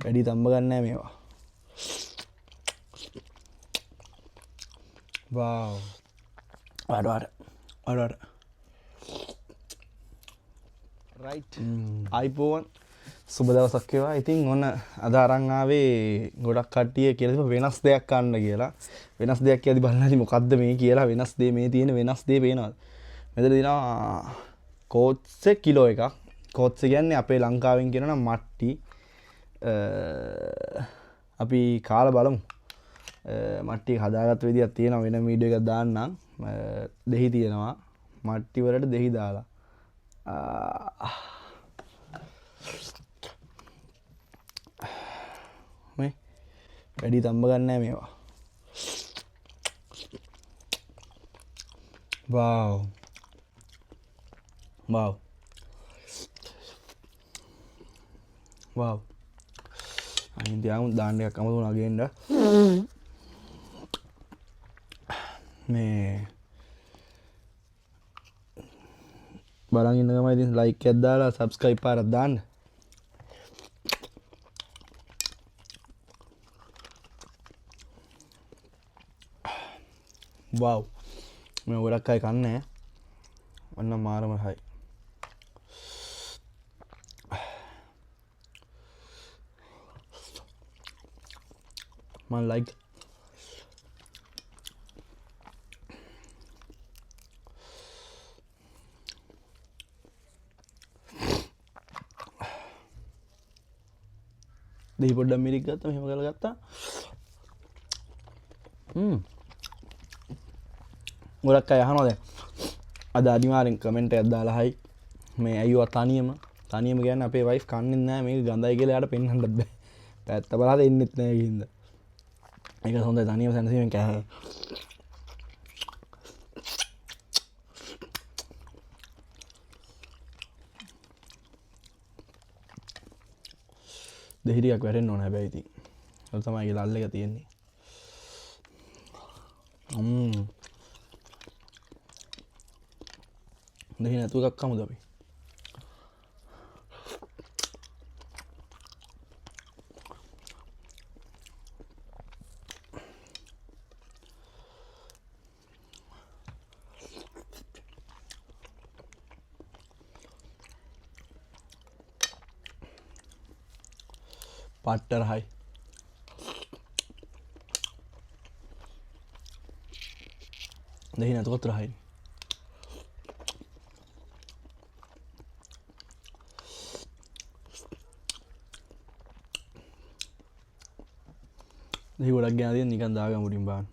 වැඩි තම්බ ගන්නෑ මේවා. වාව්. අර රයිට්. iPhone සුබ දවසක් වේවා. ඉතින් ඔන්න අද අරන් ආවේ ගොඩක් කට්ටිය කියලා වෙනස් දෙයක් ගන්න කියලා. වෙනස් දෙයක් කියලාදි බලන්න ඇති මොකද්ද මේ කියලා. වෙනස් දේ මේ තියෙන වෙනස් දේ පේනවාද? මෙතන දිනවා කෝට්ස් කිලෝ එකක්. කෝට්ස් කියන්නේ අපේ ලංකාවෙන් කියනවා නම් මට්ටි. අපි කාලා බලමු. මට්ටි හදාගත්ත විදියක් තියෙනවා වෙන වීඩියෝ එකක් දාන්නම්. දෙහි තියෙනවා. මට්ටි වලට දෙහි දාලා. මේ වැඩි තම්බ ගන්නෑ මේවා. වාව්. අයින් තියාමු දාන්න එකක් අමතක වුණා ගේන්න. මේ බලන් ඉන්න ගමන් ඉතින් ලයික් එකක් දාලා සබ්ස්ක්‍රයිබ් පාරක් දාන්න. වාව්. මේ ගොඩක් අය කන්නේ. ඔන්න මාරම හයි. මම ලයික් දෙහි පොඩ්ඩක් මිරික් ගත්තා මෙහෙම කරලා ගත්තා. ගොඩක් අය අහනවා දැන් අද අනිවාර්යෙන් කමෙන්ට් එකක් දාලා හයි මේ අයියෝ තනියම කියන්නේ අපේ වයිෆ් කන්නේ නැහැ මේක ගඳයි කියලා යාට පෙන්වන්නත් බෑ. පැත්ත බලලා ඉන්නෙත් නැහැ කින්ද. ඒක හොඳයි තනියම සැනසීමෙන් කෑ. දෙහි ටිකක් වැටෙන්න ඕන හැබැයි ඉතින්. ඒක තමයි ඒ ලල් එක තියෙන්නේ. දෙහි නැතුව එකක් කමුද අපි? පට්ටර හයි. දෙහි නැතුව කොතර හයි. දෙහි ගොඩක් ගෙන තියෙන නිකන් දාගමු උඩින් බලන්න.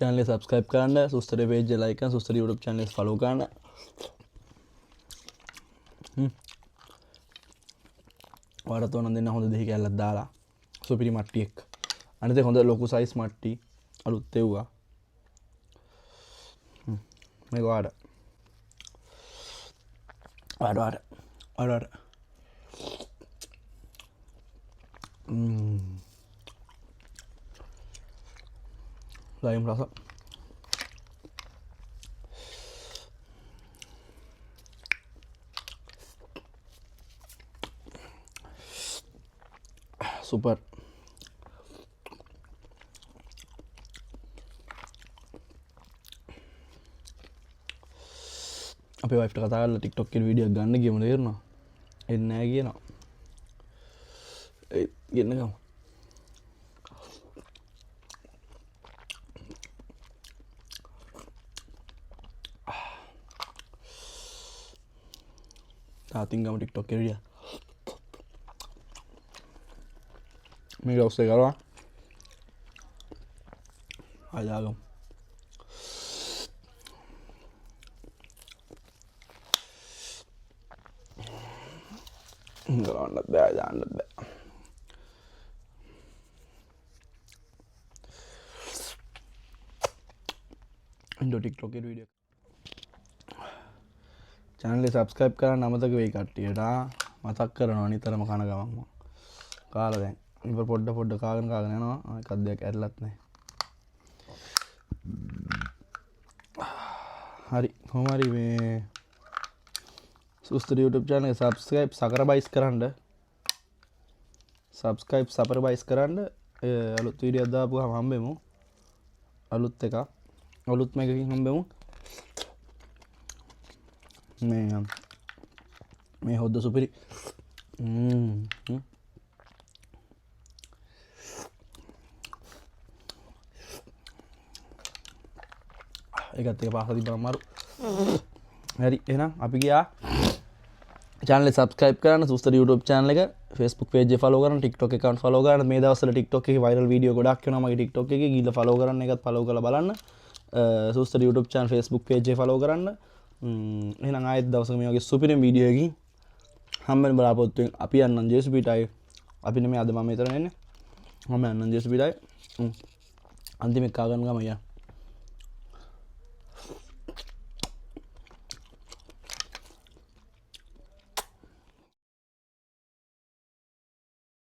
चैनल सब्सक्राइब करना सुस्तरे पेज लाइक करना सुस्तरे यूट्यूब चैनल फॉलो करना वाड़ा तो नंदे ना होंदे देही कैला दाला सुपीरी मट्टी एक अने होंदे लोकु साइज मट्टी अलुत्ते हुआ मैं वाड़ा lime rasa super අපේ වයිෆ්ට කතා කරලා TikTok එකේ වීඩියෝ ගන්න ගියම තේරුණා එන්නේ නැහැ කියනවා ඒ ගෙන්න ගමු තාතින් ගමු TikTok එකේ වීඩියෝ මේ ගෞස් එක කරවා ආදාගමු ගලවන්නත් බෑ දාන්නත් බෑ ඉන්ඩෝ TikTok එකේ වීඩියෝ channel එක subscribe කරන්න අමතක වෙයි කට්ටියට මතක් කරනවා නිතරම කන ගමන්ම. කාලා දැන්. ඉතින් පොඩ්ඩ කාගෙන යනවා. එකක් දෙයක් ඇරලත් නැහැ. හරි කොහොම හරි මේ සුස්තර YouTube channel එක subscribe සකරබයිස් කරන්න. subscribe සකරබයිස් කරන්න. අලුත් වීඩියෝ දාපුවාම හම්බෙමු. අලුත් එකක්. අලුත් මේකකින් හම්බෙමු. මේ හොද්ද සුපිරි. ඒකත් එක පාසල තිබ්බම අමාරු. හරි එහෙනම් අපි ගියා. channel එක subscribe කරන්න සුස්තර YouTube channel එක, Facebook page එක follow කරන්න, TikTok account follow කරන්න. මේ දවස්වල TikTok එකේ viral video ගොඩක් එනවා මගේ TikTok එකේ. ගිහලා follow කරන්න, ඒකත් follow කරලා බලන්න. සුස්තර YouTube channel Facebook page එක follow කරන්න. එහෙනම් ආයෙත් දවසක මේ වගේ සුපිරි වීඩියෝ එකකින් හම්බෙන්න බලාපොරොත්තු වෙන්න. අපි යන්නම් ජේසුපිටයි. අපි නෙමෙයි අද මම මෙතන එන්නේ. මම යන්නම් ජේසුපිටයි. අන්තිම එක කාගන්න ගම යා.